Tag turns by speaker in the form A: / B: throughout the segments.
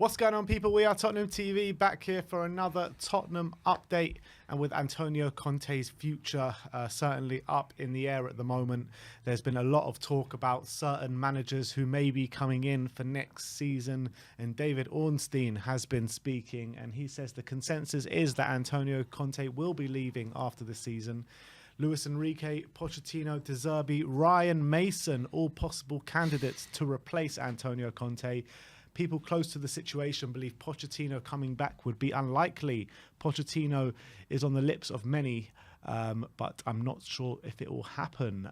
A: What's going on, people? We are Tottenham TV, back here for another Tottenham update, and with Antonio Conte's future certainly up in the air at the moment. There's been a lot of talk about certain managers who may be coming in for next season, and David Ornstein has been speaking, and he says the consensus is that Antonio Conte will be leaving after the season. Luis Enrique, Pochettino, Zerbi, Ryan Mason, all possible candidates to replace Antonio Conte. People close to the situation believe Pochettino coming back would be unlikely. Pochettino is on the lips of many, but I'm not sure if it will happen.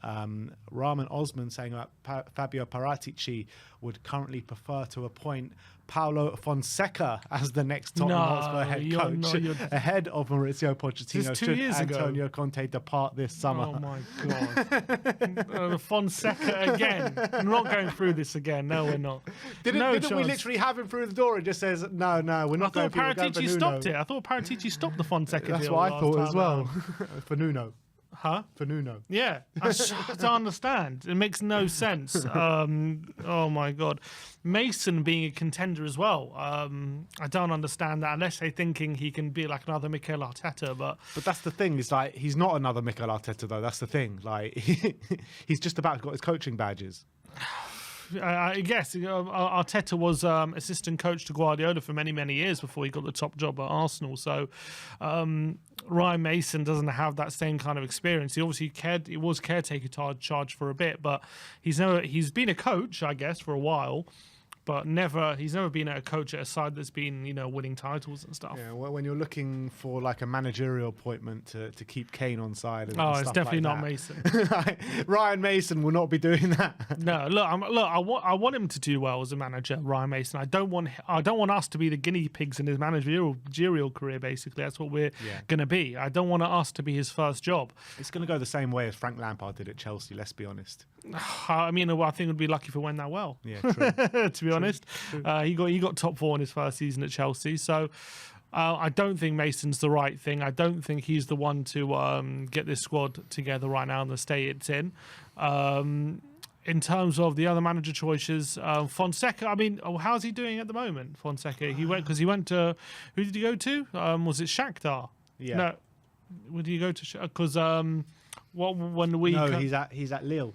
A: Rahman Osman saying that Fabio Paratici would currently prefer to appoint Paulo Fonseca as the next Tottenham Hotspur head coach ahead of Mauricio Pochettino should Antonio Conte depart this summer.
B: Oh my God. Fonseca again. We're not going through this again. No, we're not.
A: Didn't we literally have him through the door and just says, no, we're not going through.
B: Paratici stopped it. I thought Paratici stopped the Fonseca deal.
A: That's what I thought as well. For Nuno.
B: Huh?
A: For Nuno.
B: Yeah. I don't understand. It makes no sense. Oh my God. Mason being a contender as well. I don't understand that unless they're thinking he can be like another Mikel Arteta. But
A: that's the thing. Is like he's not another Mikel Arteta though. That's the thing. Like he's just about got his coaching badges.
B: I guess Arteta was assistant coach to Guardiola for many, many years before he got the top job at Arsenal. So Ryan Mason doesn't have that same kind of experience. He obviously he was caretaker charge for a bit, but he's been a coach, I guess, for a while. But he's never been a coach at a side that's been, winning titles and stuff.
A: Yeah, well, when you're looking for like a managerial appointment to keep Kane on side, and
B: it's
A: stuff
B: definitely
A: like
B: not Mason.
A: Ryan Mason will not be doing that.
B: No, look, I want him to do well as a manager, Ryan Mason. I don't want us to be the guinea pigs in his managerial career. Basically, that's what we're going to be. I don't want us to be his first job.
A: It's going to go the same way as Frank Lampard did at Chelsea. Let's be honest.
B: I mean, I think we'd be lucky if it went that well.
A: Yeah, true.
B: To be honest, he got top 4 in his first season at Chelsea. So I don't think Mason's the right thing. I don't think he's the one to get this squad together right now in the state it's in. In terms of the other manager choices, Fonseca, I mean, how's he doing at the moment? Fonseca, he went to, who did he go to? Was it Shakhtar?
A: Yeah.
B: No, where did he go to? Because
A: he's at Lille.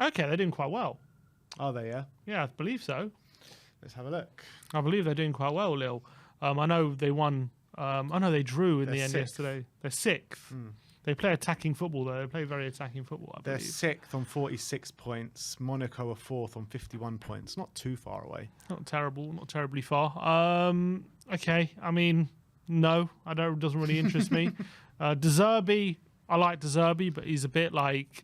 B: Okay, they're doing quite well.
A: Are they? Yeah.
B: Yeah, I believe so.
A: Let's have a look.
B: I believe they're doing quite well, Lille. I know they won. I know they drew in the end yesterday. They're 6th. They play attacking football, though. They play very attacking football, I believe.
A: They're 6th on 46 points. Monaco are 4th on 51 points. Not too far away.
B: Not terrible. Not terribly far. Okay. I mean, no. It doesn't really interest me. Zerbi, I like Zerbi, but he's a bit like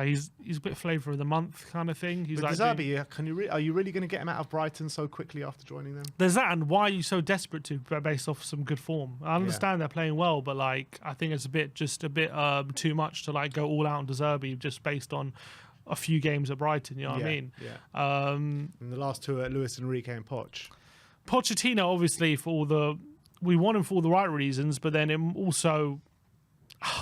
B: he's a bit flavour of the month kind of thing. He's
A: but like Zerbi, are you really going to get him out of Brighton so quickly after joining them?
B: There's that, and why are you so desperate to, based off some good form? I understand they're playing well, but I think it's a bit too much to go all out on Zerbi just based on a few games at Brighton. You know what I mean?
A: Yeah. And the last 2 are Luis Enrique and Poch.
B: Pochettino, obviously, we want him for all the right reasons, but then it also,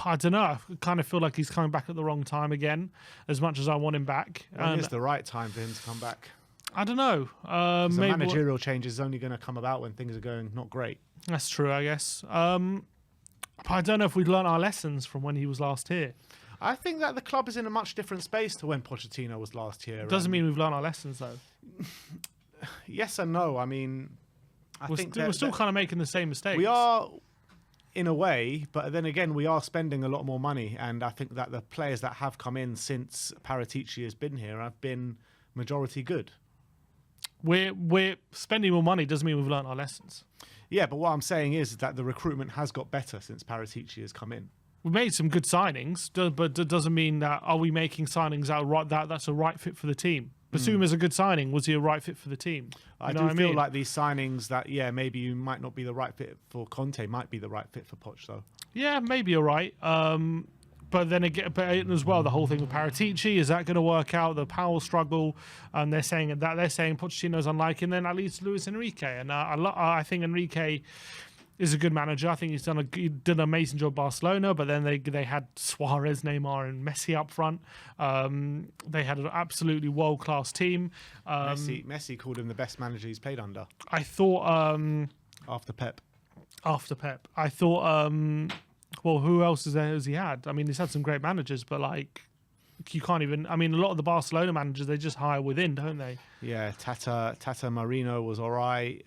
B: I don't know, I kind of feel like he's coming back at the wrong time again, as much as I want him back.
A: When is the right time for him to come back?
B: I don't know.
A: The managerial change is only going to come about when things are going not great.
B: That's true, I guess. But I don't know if we've learned our lessons from when he was last here.
A: I think that the club is in a much different space to when Pochettino was last here.
B: Doesn't mean we've learned our lessons, though.
A: Yes and no. I mean,
B: we're still kind of making the same mistakes.
A: We are, in a way, but then again, we are spending a lot more money, and I think that the players that have come in since Paratici has been here have been majority good.
B: We're spending more money doesn't mean we've learned our lessons.
A: Yeah, but what I'm saying is that the recruitment has got better since Paratici has come in.
B: We made some good signings, but it doesn't mean that are we making signings that's a right fit for the team. Basuma is a good signing. Was he a right fit for the team?
A: I do feel like these signings that, maybe you might not be the right fit for Conte, might be the right fit for Poch, though. Yeah,
B: maybe you're right. But then again, as well, the whole thing with Paratici, is that going to work out? The power struggle, and they're saying Pochettino's unlikely, and then at least Luis Enrique. And I think Enrique is a good manager. I think he did an amazing job at Barcelona, but then they had Suarez, Neymar, and Messi up front. They had an absolutely world-class team.
A: Messi called him the best manager he's played under.
B: I thought
A: after Pep.
B: I thought, well, who else has he had? I mean, he's had some great managers, but like, you can't even. I mean, a lot of the Barcelona managers, they just hire within, don't they?
A: Yeah, Tata Marino was all right.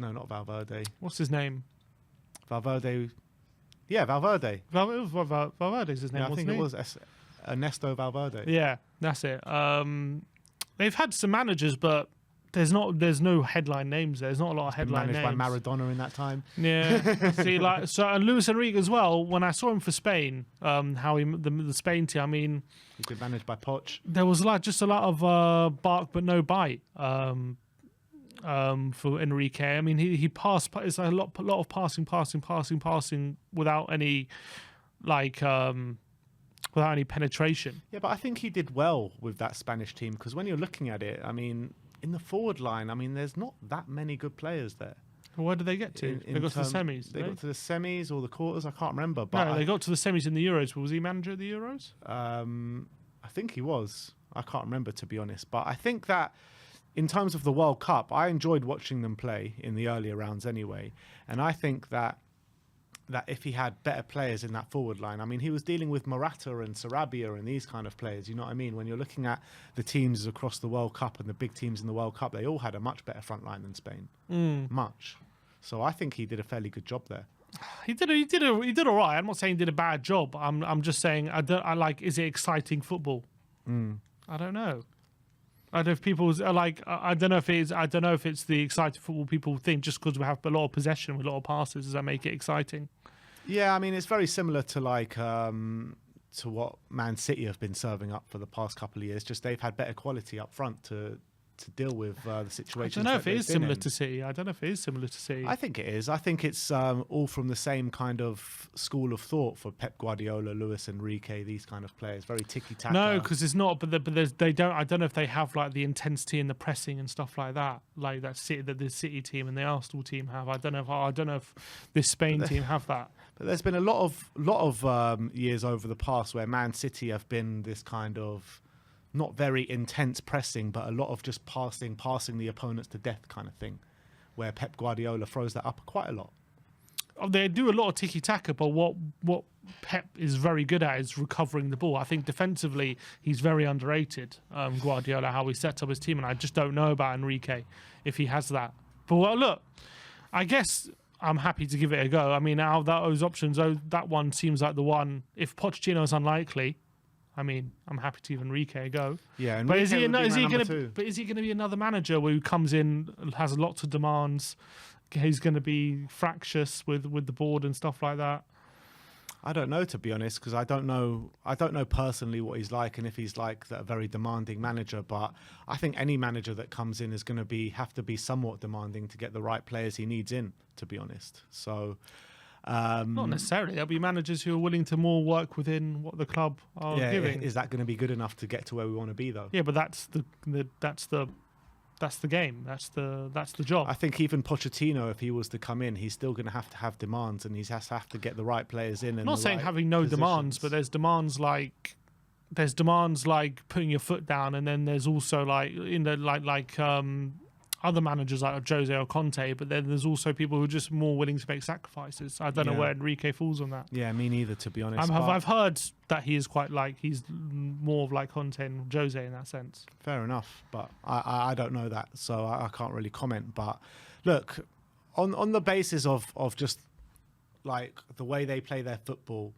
A: No, not Valverde.
B: What's his name?
A: Valverde. Yeah, Valverde.
B: Valverde's his name.
A: Yeah, I think it was Ernesto Valverde.
B: Yeah, that's it. They've had some managers, but there's no headline names. There's not a lot of headline names.
A: Managed by Maradona in that time.
B: Yeah. See, and Luis Enrique as well. When I saw him for Spain, the Spain team. I mean,
A: he's been managed by Poch.
B: There was just a lot of bark but no bite. For Enrique, I mean, he passed. It's a lot of passing without any without any penetration.
A: Yeah, but I think he did well with that Spanish team, because when you're looking at it, I mean, in the forward line, I mean, there's not that many good players there.
B: Where did they get to? They got to the semis.
A: They got to the semis or the quarters. I can't remember. But
B: no, they got to the semis in the Euros. Was he manager of the Euros?
A: I think he was. I can't remember, to be honest. But I think that in terms of the World Cup, I enjoyed watching them play in the earlier rounds anyway. And I think that if he had better players in that forward line, I mean, he was dealing with Morata and Sarabia and these kind of players, you know what I mean? When you're looking at the teams across the World Cup and the big teams in the World Cup, they all had a much better front line than Spain. Much. So I think he did a fairly good job there.
B: He did all right. I'm not saying he did a bad job. I'm just saying, is it exciting football? I don't know. I don't know if people's like. I don't know if it's. I don't know if it's the exciting football people think just because we have a lot of possession with a lot of passes. Does that make it exciting?
A: Yeah, I mean, it's very similar to to what Man City have been serving up for the past couple of years. Just they've had better quality up front to deal with the situation.
B: I don't know if it is similar to City. I don't know if it is similar to City.
A: I think it is. I think it's all from the same kind of school of thought for Pep Guardiola, Luis Enrique, these kind of players. Very tiki-taka.
B: No, because it's not. But they don't. I don't know if they have like the intensity and the pressing and stuff like that. Like that the City team and the Arsenal team have. I don't know if this Spain team have that.
A: But there's been a lot of years over the past where Man City have been this kind of not very intense pressing, but a lot of just passing the opponents to death kind of thing, where Pep Guardiola throws that up quite a lot.
B: They do a lot of tiki-taka, but what Pep is very good at is recovering the ball. I think defensively, he's very underrated, Guardiola, how he sets up his team, and I just don't know about Enrique, if he has that. But look, I guess I'm happy to give it a go. I mean, out of those options, that one seems like the one. If Pochettino is unlikely, I mean, I'm happy to give Enrique a go.
A: Yeah,
B: but is he going to be another manager who comes in, has lots of demands? He's going to be fractious with the board and stuff like that.
A: I don't know, to be honest, because I don't know personally what he's like and if he's like a very demanding manager. But I think any manager that comes in is going to have to be somewhat demanding to get the right players he needs in, to be honest. So.
B: Not necessarily. There'll be managers who are willing to more work within what the club are giving.
A: Is that going to be good enough to get to where we want to be, though?
B: Yeah, but that's the game. That's the job.
A: I think even Pochettino, if he was to come in, he's still going to have demands, and he has to have to get the right players in. And
B: I'm not saying having no demands, but there's demands like putting your foot down, and then there's also other managers like Jose or Conte, but then there's also people who are just more willing to make sacrifices. I don't know where Enrique falls on that.
A: Yeah, me neither, to be honest.
B: I've heard that he is he's more of like Conte and Jose in that sense.
A: Fair enough, but I don't know that, so I can't really comment. But look, on the basis of just like the way they play their football,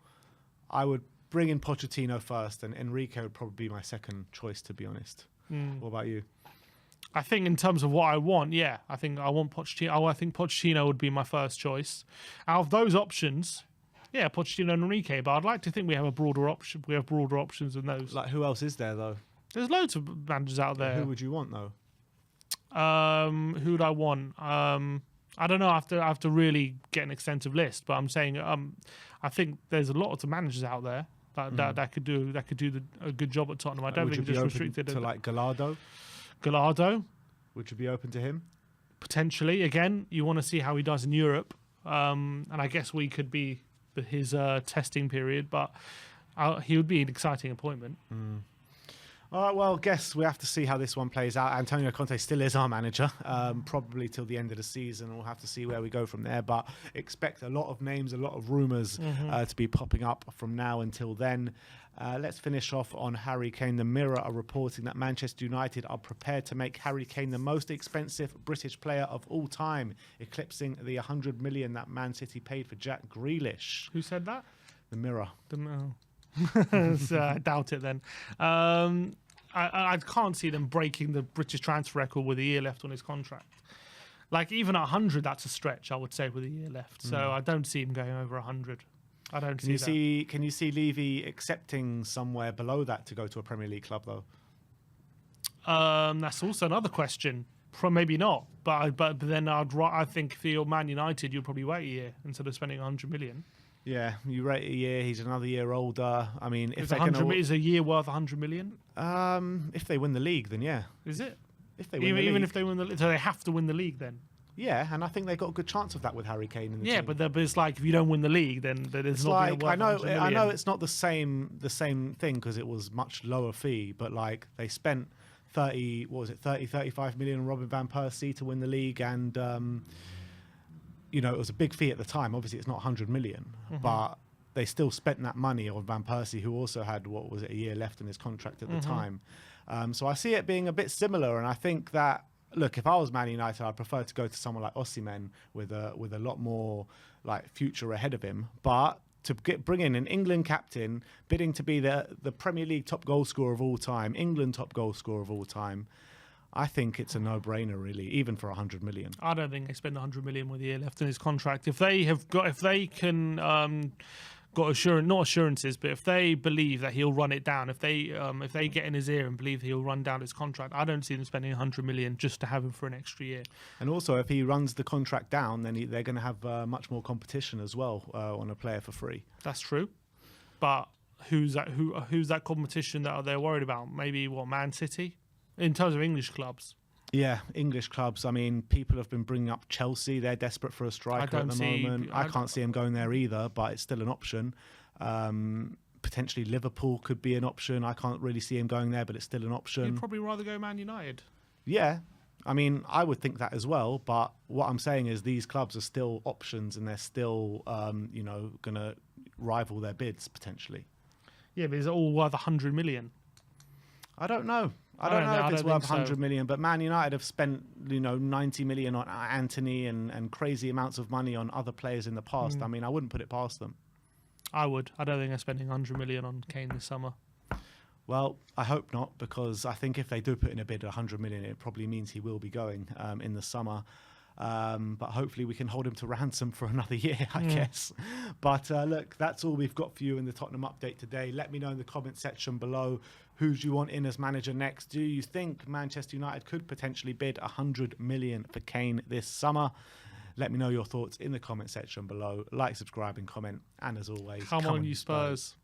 A: I would bring in Pochettino first, and Enrique would probably be my second choice, to be honest. What about you?
B: I think in terms of what I want, I think I want Pochettino. I think Pochettino would be my first choice. Out of those options, Pochettino and Enrique. But I'd like to think we have a broader option. We have broader options than those.
A: Like, who else is there though?
B: There's loads of managers out there.
A: Who would you want though?
B: Who would I want? I don't know. I have to really get an extensive list. But I'm saying, I think there's a lot of managers out there that could do a good job at Tottenham. I don't think it's just restricted
A: to like Gallardo.
B: Gallardo,
A: would you be open to him?
B: Potentially, again, you want to see how he does in Europe, and I guess we could be his testing period, but he would be an exciting appointment.
A: All right, well, guess we have to see how this one plays out. Antonio Conte still is our manager, probably till the end of the season. We'll have to see where we go from there, but expect a lot of names, a lot of rumours to be popping up from now until then. Let's finish off on Harry Kane. The Mirror are reporting that Manchester United are prepared to make Harry Kane the most expensive British player of all time, eclipsing the 100 million that Man City paid for Jack Grealish.
B: Who said that?
A: The Mirror.
B: So I doubt it then. I can't see them breaking the British transfer record with a year left on his contract. Like, even at 100, that's a stretch, I would say, with a year left. So I don't see him going over 100. I don't see that.
A: Can you see Levy accepting somewhere below that to go to a Premier League club, though?
B: That's also another question. Maybe not. But then I think for your Man United, you'd probably wait a year instead of spending 100 million.
A: Yeah, you rate a year. He's another year older. I mean, if
B: is a year worth 100 million?
A: If they win the league, then yeah.
B: Is it?
A: If they win the league.
B: Even if they win the league, so they have to win the league then.
A: Yeah, and I think they got a good chance of that with Harry Kane in the team.
B: But it's like if you don't win the league, then it's not
A: like,
B: worth 100 million.
A: I know it's not the same thing because it was much lower fee, but like they spent 35 million on Robin van Persie to win the league, and it was a big fee at the time. Obviously, it's not 100 million, but they still spent that money on Van Persie, who also had, a year left in his contract at the time. So I see it being a bit similar, and I think that, look, if I was Man United, I'd prefer to go to someone like Osimhen with a lot more like future ahead of him. But to bring in an England captain, bidding to be the Premier League top goal scorer of all time, England top goal scorer of all time, I think it's a no-brainer, really, even for 100 million.
B: I don't think they spend 100 million with a year left in his contract. If they can not assurances, but if they believe that he'll run it down, if they get in his ear and believe he'll run down his contract, I don't see them spending 100 million just to have him for an extra year.
A: And also, if he runs the contract down, then they're going to have much more competition as well on a player for free.
B: That's true, but who's that competition that they're worried about? Maybe Man City. In terms of English clubs.
A: Yeah, English clubs. I mean, people have been bringing up Chelsea. They're desperate for a striker at the moment. I can't see him going there either, but it's still an option. Potentially Liverpool could be an option. I can't really see him going there, but it's still an option.
B: You'd probably rather go Man United.
A: Yeah. I mean, I would think that as well, but what I'm saying is these clubs are still options and they're still, going to rival their bids potentially.
B: Yeah, but is it all worth 100 million?
A: I don't know. I don't know if it's worth 100 million, but Man United have spent 90 million on Anthony and crazy amounts of money on other players in the past. I mean, I wouldn't put it past them.
B: I would. I don't think they're spending 100 million on Kane this summer.
A: Well, I hope not, because I think if they do put in a bid of 100 million, it probably means he will be going in the summer. But hopefully we can hold him to ransom for another year, I guess. But look, that's all we've got for you in the Tottenham update today. Let me know in the comment section below who do you want in as manager next. Do you think Manchester United could potentially bid 100 million for Kane this summer? Let me know your thoughts in the comment section below. Like, subscribe and comment. And as always,
B: come on you Spurs.